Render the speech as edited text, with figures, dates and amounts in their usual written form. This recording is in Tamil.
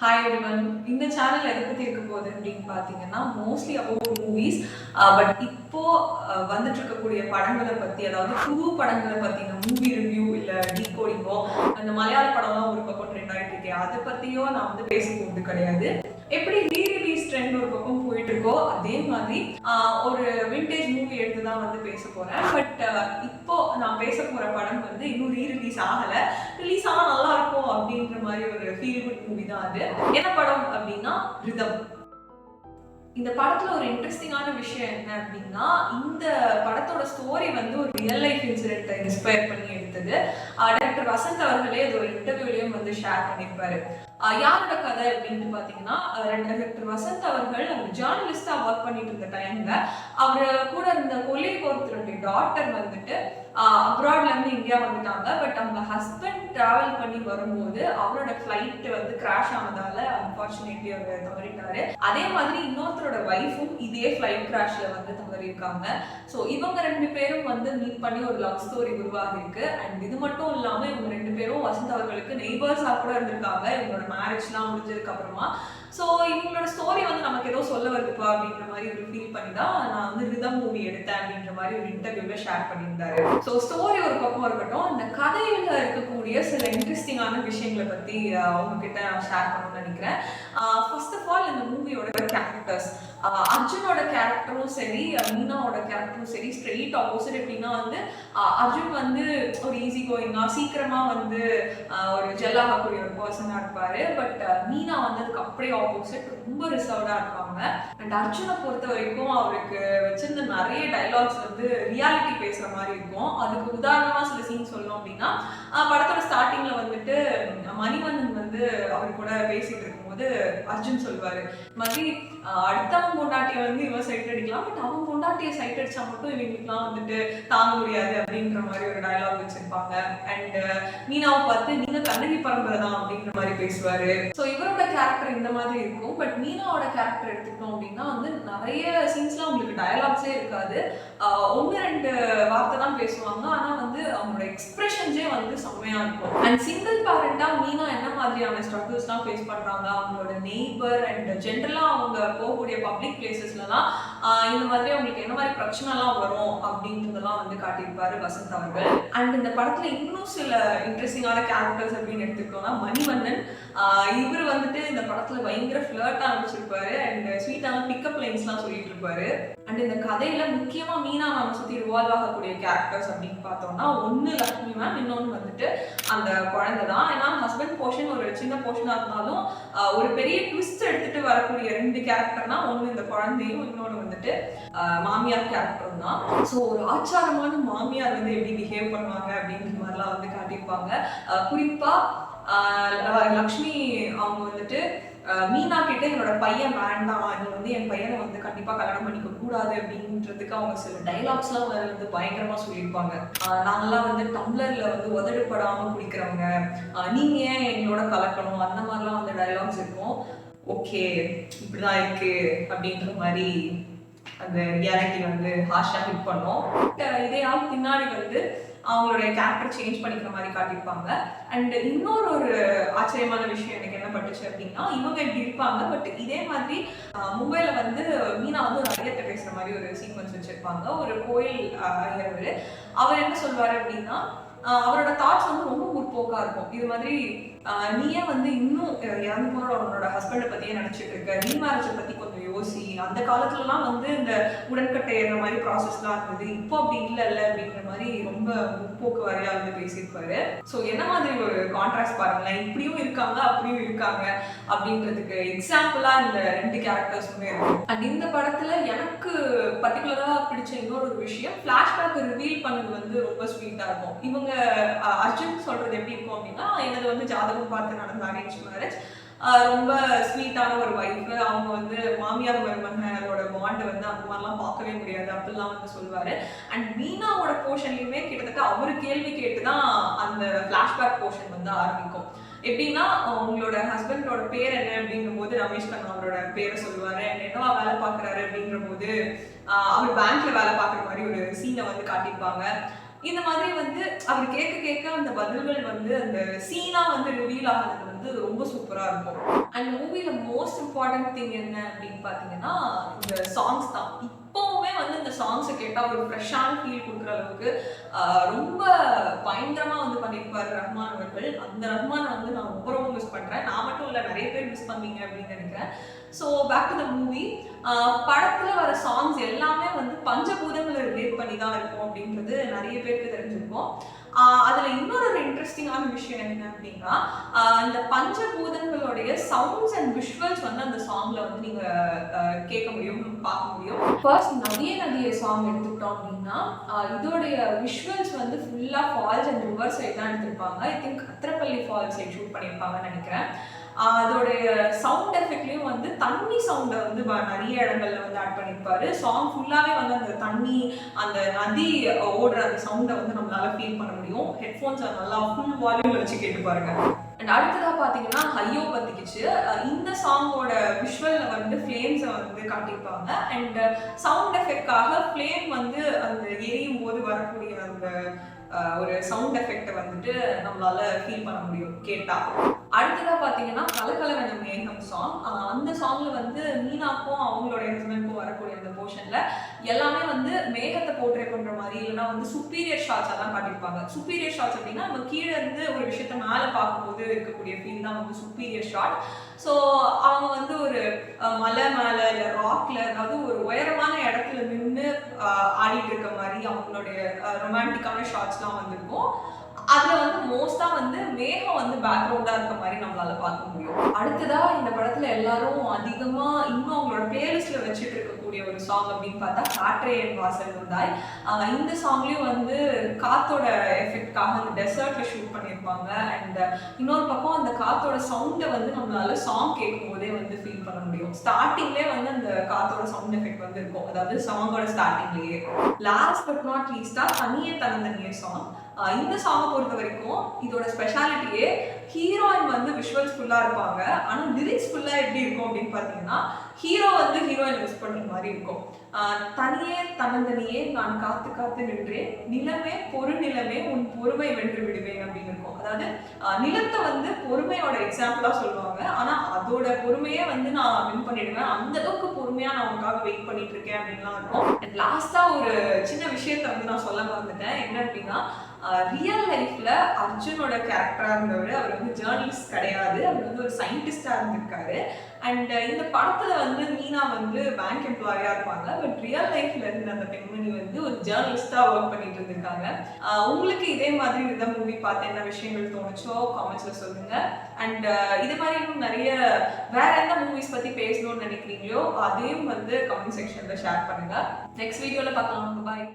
Hi everyone. இந்த சேனல் எதை பற்றி இருக்க போகுது அப்படின்னு பார்த்தீங்கன்னா மோஸ்ட்லி அபவுட் மூவிஸ். பட் இப்போ வந்துட்டு இருக்கக்கூடிய படங்களை பற்றி, அதாவது புது படங்களை பற்றின மூவி ரிவ்யூ இல்லை டீகோடிங்கோ, அந்த மலையாள படம்லாம் ஒரு பக்கம் ட்ரெண்ட் ஆகிட்டு இருக்கேன், அதை பற்றியோ நான் வந்து பேச போகிறது கிடையாது. எப்படி ரீரிலீஸ் ட்ரெண்ட் ஒரு பக்கம் போயிட்டு இருக்கோ அதே மாதிரி ஒரு விண்டேஜ் மூவி எடுத்து தான் வந்து பேச போகிறேன். பட் இப்போ நான் பேச போகிற படம் வந்து இன்னும் ரீரிலீஸ் ஆகலை. ரிலீஸ் ஆனால் நல்லா இருக்கும் அப்படின்ற மாதிரி ஒரு ஃபீல் குட் மூவி தான் அது. என்ன படம் அப்படின்னா ரிதம். இந்த படத்துல ஒரு இன்ட்ரெஸ்டிங்கான விஷயம் என்ன அப்படின்னா, இந்த படத்தோட ஸ்டோரி வந்து ஒரு ரியல் லைஃப் இன்சிடென்ட்டை இன்ஸ்பயர் பண்ணி எடுத்தது. டைரக்டர் வசந்த் அவர்களே அது ஒரு இன்டர்வியூலையும் வந்து ஷேர் பண்ணியிருப்பாரு. யாரோட கதை அப்படின்னு பார்த்தீங்கன்னா, டைரக்டர் வசந்த் அவர்கள் அவர் ஜேர்னலிஸ்டா ஒர்க் பண்ணிட்டு இருந்த டைம்ல அவர் கூட இருந்த கொலீக் ஒருத்தருடைய டாட்டர் வந்துட்டு அப்ராட்ல இருந்து இந்தியா வந்துட்டாங்க. பட் அவங்க ஹஸ்பண்ட் டிராவல் பண்ணி வரும்போது அவரோட ஃபிளைட் வந்து கிராஷ் ஆனதால அன்பார்ச்சுனேட்லி அவர் தவறிட்டாரு. அதே மாதிரி இன்னொருத்தரோட வைஃபும் இதே ஃபிளைட் கிராஷ்ல வந்து தவறியிருக்காங்க. ஸோ இவங்க ரெண்டு பேரும் வந்து மீட் பண்ணி ஒரு லவ் ஸ்டோரி உருவாகி இருக்கு. அண்ட் இது மட்டும் இல்லாம இவங்க ரெண்டு பேரும் வசந்த் அவர்களுக்கு நெய்பர்ஸா கூட இருந்திருக்காங்க இவங்களோட மேரேஜ்லாம் முடிஞ்சதுக்கு அப்புறமா. ஸோ இவங்களோட ஸ்டோரி வந்து நமக்கு ஏதோ சொல்ல வருதுப்பா அப்படின்ற மாதிரி ஒரு ஃபீல் பண்ணி தான் நான் வந்து ரிதம் மூவி எடுத்தேன் அப்படின்ற மாதிரி ஒரு இன்டர்வியூல ஷேர் பண்ணியிருந்தாரு. ஸோ ஸ்டோரி ஒரு பக்கம் இருக்கட்டும், இந்த கதையில இருக்கக்கூடிய சில இன்ட்ரெஸ்டிங்கான விஷயங்களை பத்தி உங்ககிட்ட நான் ஷேர் பண்ணணும்னு நினைக்கிறேன். ஃபர்ஸ்ட் ஆஃப் ஆல் இந்த மூவியோட கேரக்டர்ஸ், அர்ஜுனோட கேரக்டரும் சரி மீனாவோட கேரக்டரும் சரி ஸ்ட்ரெயிட் ஆப்போசிட். எப்படின்னா வந்து அர்ஜுன் வந்து ஒரு ஈஸி கோயிங்கா சீக்கிரமா வந்து ஒரு ஜெல் ஆகக்கூடிய ஒரு பர்சனா இருப்பாரு. பட் மீனா வந்து அதுக்கு அப்படியே ஆப்போசிட், ரொம்ப ரிசர்வ்டா இருப்பாங்க. அண்ட் அர்ஜுனை பொறுத்த வரைக்கும் அவருக்கு வச்சிருந்த நிறைய டைலாக்ஸ் வந்து ரியாலிட்டி பேசுற மாதிரி இருக்கும். அதுக்கு உதாரணமா சில சீன் சொல்லணும் அப்படின்னா, படத்தோட ஸ்டார்டிங்ல வந்துட்டு மணிவண்ணன் வந்து அவர் கூட பேசிட்டு இருக்கும்போது அர்ஜுன் சொல்வாரு, மாதிரி அடுத்தவன் பொண்டாட்டியை வந்து இவன் சைட் அடிக்கலாம், பட் அவன் பொண்டாட்டியை சைட் அடிச்சா மட்டும் இவங்களுக்குலாம் வந்துட்டு தாங்க முடியாது அப்படின்ற மாதிரி ஒரு டயலாக் வச்சிருப்பாங்க. அண்ட் மீனாவை பார்த்து நீங்க கண்ணகி பரம்பரை தான் அப்படின்ற மாதிரி பேசுவாரு. ஸோ இவரோட கேரக்டர் இந்த மாதிரி இருக்கும். பட் மீனாவோட கேரக்டர் எடுத்துக்கிட்டோம் அப்படின்னா வந்து நிறைய சீன்ஸ்லாம் உங்களுக்கு டயலாக்ஸே இருக்காது. ஒன்று ரெண்டு வார்த்தை தான் பேசுவாங்க. ஆனா வந்து அவங்களோட எக்ஸ்பிரஷன்ஸே வந்து செம்மையா இருக்கும். அண்ட் சிங்கிள் பேரண்டா மீனா என்ன மாதிரியான ஸ்ட்ரகிள்ஸ்லாம் ஃபேஸ் பண்றாங்க, அவங்களோட நெய்பர் அண்ட் ஜென்ரலா அவங்க போகக்கூடிய பப்ளிக் பிளேசஸ்லாம் இந்த மாதிரி அவங்களுக்கு என்ன மாதிரி பிரச்சனைலாம் வரும் அப்படின்றதெல்லாம் வந்து காட்டியிருப்பாரு வசந்த் அவர்கள். அண்ட் இந்த படத்துல இன்னும் சில இன்ட்ரெஸ்டிங்கான கேரக்டர்ஸ் அப்படின்னு எடுத்துக்கிட்டோம்னா மணிவண்ணன், இவர் வந்துட்டு இந்த படத்துல பயங்கர ஃபிளர்ட்டா ஆரம்பிச்சிருப்பாரு அண்ட் ஸ்வீட்டான பிக்கப் லைன்ஸ்லாம் சொல்லிட்டு இருப்பாரு. அண்ட் இந்த கதையில முக்கியமா மீனா மேம் சுத்தி ரிவால்வ் ஆகக்கூடிய கேரக்டர்ஸ் அப்படின்னு பார்த்தோம்னா, ஒன்னு லக்ஷ்மி மேம், இன்னொன்னு வந்துட்டு அந்த குழந்தை தான். ஏன்னா ஹஸ்பண்ட் போர்ஷன் ஒரு சின்ன போர்ஷனா இருந்தாலும் ஒரு பெரிய ட்விஸ்ட் எடுத்துட்டு வரக்கூடிய ரெண்டு கேரக்டர்னா, ஒன்னு இந்த குழந்தையும் இன்னொன்னு வந்துட்டு மாமியார் கேரக்டரும் தான். ஸோ ஒரு ஆச்சாரமான மாமியார் வந்து எப்படி பிஹேவ் பண்ணுவாங்க அப்படின்ற மாதிரிலாம் வந்து காட்டியிருப்பாங்க. குறிப்பா லக்ஷ்மி அவங்க வந்துட்டு மீனா கிட்ட என்னோட பையன் வேண்டாம், நீ வந்து என் பையனை வந்து கண்டிப்பா கல்யாணம் பண்ணிக்க கூடாது அப்படின்றதுக்கு அவங்க சில டைலாக்ஸ்லாம் வந்து பயங்கரமா சொல்லியிருப்பாங்க. நாங்கெல்லாம் வந்து டம்ளர்ல வந்து உதடுபடாம குடிக்கிறவங்க, நீங்க ஏன் எங்களோட கலக்கணும், அந்த மாதிரிலாம் வந்து டைலாக்ஸ் இருக்கும். ஓகே இப்படிதான் இருக்கு அப்படின்ற மாதிரி அந்த ரியாலிட்டி வந்து ஹார்ஷா ஹிட் பண்ணோம். இதே ஆள் பின்னாடி வந்து அவங்களுடைய கேரக்டர் சேஞ்ச் பண்ணிக்கிற மாதிரி காட்டியிருப்பாங்க. அண்ட் இன்னொரு ஒரு ஆச்சரியமான விஷயம் எனக்கு என்ன பட்டுச்சு அப்படின்னா, இவங்க இப்படி இருப்பாங்க, பட் இதே மாதிரி மும்பைல வந்து மீனா வந்து ஒரு ஐயத்தை பேசுற மாதிரி ஒரு சீக்வன்ஸ் வச்சிருப்பாங்க. ஒரு கோயில் ஐயர், அவர் என்ன சொல்வாரு அப்படின்னா, அவரோட தாட்ஸ் வந்து ரொம்ப முற்போக்கா இருக்கும். இது மாதிரி நீயே வந்து இன்னும் இறந்து போன உன்னோட ஹஸ்பண்டை பத்தியே நினைச்சிட்டு இருக்க, ரீ மேரேஜை பத்தி கொஞ்சம் யோசி. அந்த காலத்துலலாம் வந்து இந்த உடன்கட்டை ஏற மாதிரி ப்ராசஸ்லாம் இருந்தது, இப்போ அப்படி இல்லைல்ல அப்படிங்கிற மாதிரி ரொம்ப முற்போக்கு வரையா வந்து பேசியிருப்பாரு. ஸோ என்ன மாதிரி ஒரு கான்ட்ராஸ்ட் பாருங்களேன், இப்படியும் இருக்காங்க அப்படியும் இருக்காங்க அப்படின்றதுக்கு எக்ஸாம்பிளா இந்த ரெண்டு கேரக்டர்ஸுமே இருக்கும். அண்ட் இந்த படத்துல எனக்கு பர்டிகுலரா பிடிச்ச இன்னொரு விஷயம், பிளாஷ்பேக் ரிவீல் பண்ணது வந்து ரொம்ப ஸ்வீட்டா இருக்கும். இவங்க அர்ஜுன் சொல்றது எப்படி இருக்கும் அப்படின்னா, எனது வந்து ஜாதகம் பார்த்து நடந்த அரேஞ்ச் மேரேஜ், ரொம்ப ஸ்வீட்டான ஒரு வைஃப், அவங்க வந்து மாமியார் மருமகனோட பாண்ட் வந்து அந்த மாதிரிலாம் பார்க்கவே முடியாது அப்படிலாம் வந்து சொல்லுவாரு. அண்ட் மீனாவோட போர்ஷன்லையுமே கிட்டத்தட்ட அவரு கேள்வி கேட்டுதான் அந்த பிளாஷ்பேக் போர்ஷன் வந்து ஆரம்பிக்கும். எப்படின்னா, உங்களோட ஹஸ்பண்டோட பேர் என்ன அப்படிங்கும் போது ரமேஷ் கண்ணா அவரோட பேரை சொல்லுவாரு. அண்ட் என்னவா வேலை பார்க்குறாரு அப்படிங்கிற போது அவர் பேங்க்ல வேலை பார்க்குற மாதிரி ஒரு சீனை வந்து காட்டியிருப்பாங்க. இந்த மாதிரி வந்து அவர் கேட்க கேட்க அந்த பதில்கள் வந்து அந்த சீனா வந்து ரிவீல் ஆகிறது வந்து ரொம்ப சூப்பரா இருக்கும். அண்ட் மூவில மோஸ்ட் இம்பார்ட்டன்ட் திங் என்ன அப்படின்னு பாத்தீங்கன்னா இந்த சாங்ஸ் தான். இப்பவுமே வந்து இந்த சாங்ஸை கேட்டா ஒரு ஃப்ரெஷ்ஷான ஃபீல் கொடுக்குற அளவுக்கு ரொம்ப பயங்கரமா வந்து பண்ணியிருப்பாரு ரஹ்மான் அவர்கள். அந்த ரஹ்மானை வந்து நான் ரொம்ப ரொம்ப மிஸ் பண்றேன். நான் மட்டும் இல்லை, நிறைய பேர் மிஸ் பண்ணீங்க அப்படின்னு நினைக்கிறேன். So back to the movie. படத்துல வர சாங்ஸ் எல்லாமே வந்து பஞ்சபூதங்களை ரிலேட் பண்ணி தான் இருக்கும் அப்படின்றது நிறைய பேருக்கு தெரிஞ்சிருக்கும். அதுல இன்னொரு இன்ட்ரெஸ்டிங்கான விஷயம் என்ன அப்படின்னா இந்த பஞ்சபூதங்களுடைய சவுண்ட்ஸ் அண்ட் விஷுவல்ஸ் வந்து அந்த சாங்ல வந்து நீங்க கேட்க முடியும், பார்க்க முடியும். ஃபர்ஸ்ட் நதியே நதியே சாங் எடுத்துக்கிட்டோம் அப்படின்னா இதோடைய விஷுவல்ஸ் வந்து ஃபுல்லா ஃபால்ஸ் அண்ட் ரிவர் சைட் தான் எடுத்திருப்பாங்க. I think Athirappilly falls side shoot பண்ணியிருப்பாங்கன்னு நினைக்கிறேன். அதோடைய சவுண்ட் எஃபெக்ட்லயும் வந்து தண்ணி சவுண்டை வந்து நிறைய இடங்கள்ல வந்து ஆட் பண்ணியிருப்பாரு. சாங் ஃபுல்லாவே வந்து அந்த தண்ணி, அந்த நதி ஓடுற அந்த சவுண்டை வந்து நம்மளால ஃபீல் பண்ண முடியும். ஹெட்ஃபோன்ஸ் நல்லா ஃபுல் வால்யூம்ல வச்சு கேட்டு பாருங்க. அண்ட் அடுத்ததா பாத்தீங்கன்னா ஐயோ பத்திக்கிச்சு. இந்த சாங்கோட விஷுவல்ல வந்து ஃப்ளேம்ஸை வந்து காட்டியிருப்பாங்க. அண்ட் சவுண்ட் எஃபெக்டாக ஃப்ளேம் வந்து அந்த எரியும் போது வரக்கூடிய அந்த ஒரு சவுண்ட் எஃபெக்டை வந்துட்டு நம்மளால ஃபீல் பண்ண முடியும் கேட்டா. அடுத்ததா பாத்தீங்கன்னா கலகலவென மேகம் சாங். அந்த சாங்ல வந்து மீனாக்கும் அவங்களுடைய ஹஸ்பண்ட்க்கும் வரக்கூடிய அந்த போர்ஷன்ல எல்லாமே வந்து மேகத்தை போர்ட்ரே பண்ற மாதிரி, இல்லைன்னா வந்து சுப்பீரியர் ஷாட்ஸ் எல்லாம் காட்டியிருப்பாங்க. சுப்பீரியர் ஷாட்ஸ் அப்படின்னா நம்ம கீழே இருந்து ஒரு விஷயத்த மேலே பார்க்கும்போது இருக்கக்கூடிய ஃபீல் தான் வந்து சுப்பீரியர் ஷாட். ஸோ அவங்க வந்து ஒரு மலை மேலே இல்லை ராக்ல, அதாவது ஒரு உயரமான இடத்துல நின்று ஆடிட்டு இருக்க மாதிரி அவங்களுடைய ரொமான்டிக்கான ஷாட்ஸ்லாம் வந்துருக்கும். அதுல வந்து மோஸ்டா வந்து மேகம் வந்து பேக்ரவுண்டா இருக்க மாதிரி நம்மளால பார்க்க முடியும். அடுத்ததா இந்த படத்துல எல்லாரும் அதிகமா இன்னும் அவங்களோட பிளேலிஸ்ட்ல வச்சுட்டு இருக்கக்கூடிய ஒரு சாங் அப்படின்னு பார்த்தா காற்றே என் வாசல் வந்தாய். இந்த சாங்லயும் வந்து காத்தோட எஃபெக்ட்காக அந்த டெசர்ட்ல ஷூட் பண்ணியிருப்பாங்க. அண்ட் இன்னொரு பக்கம் அந்த காத்தோட சவுண்டை வந்து நம்மளால சாங் கேட்கும் போதே வந்து ஃபீல் பண்ண முடியும். ஸ்டார்டிங்லேயே வந்து அந்த காத்தோட சவுண்ட் எஃபெக்ட் வந்து இருக்கும், அதாவது சாங்கோட ஸ்டார்டிங்லேயே. லாஸ்ட் பட் நாட் லீஸ்டா தனியே தனியே சாங். இந்த சாங்கை பொறுத்த வரைக்கும் இதோட ஸ்பெஷாலிட்டியே ஹீரோயின் வந்து விஷுவல்ஸ் ஃபுல்லா இருப்பாங்க, ஆனா லிரிக்ஸ் ஃபுல்லா எப்படி இருக்கும் அப்படின்னு பாத்தீங்கன்னா ஹீரோ வந்து ஹீரோயின் மிஸ் பண்ற மாதிரி இருக்கும். தனியே தன்னந்தனியே நான் காத்து காத்து நின்றேன், நிலமே பொறுநிலமே உன் பொறுமை வென்று விடுவேன் அப்படின்னு இருக்கும். அதாவது நிலத்தை வந்து பொறுமையோட எக்ஸாம்பிளா சொல்லுவாங்க, ஆனா அதோட பொறுமையே வந்து நான் வின் பண்ணிடுவேன், அந்த அளவுக்கு பொறுமையா நான் உனக்காக வெயிட் பண்ணிட்டு இருக்கேன் அப்படின்லாம் இருக்கும். அண்ட் லாஸ்டா ஒரு சின்ன விஷயத்த வந்து நான் சொல்ல மறந்துட்டேன். என்ன அப்படின்னா ரியல் லைஃப்ல அர்ஜுனோட கேரக்டரா இருந்தவர் அவர் வந்து ஜேர்னலிஸ்ட் கிடையாது, அவர் வந்து ஒரு சயின்டிஸ்டா இருந்திருக்காரு. அண்ட் இந்த படத்துல வந்து மீனா வந்து பேங்க் எம்ப்ளாயா இருப்பாங்க, பட் ரியல் லைஃப்ல இருந்த அந்த பெண்மணி வந்து ஒரு ஜேர்னலிஸ்டா ஒர்க் பண்ணிட்டு இருந்திருக்காங்க. உங்களுக்கு இதே மாதிரி இதான் மூவி பார்த்து என்ன விஷயங்கள் தோணுச்சோ காமெண்ட்ஸ்ல சொல்லுங்க. அண்ட் இது மாதிரி இன்னும் நிறைய வேற எந்த மூவிஸ் பத்தி பேசணும்னு நினைக்கிறீங்களோ அதையும் வந்து கமெண்ட் செக்ஷன்ல ஷேர் பண்ணுங்க. நெக்ஸ்ட் வீடியோல பார்க்கலாம். பாய்.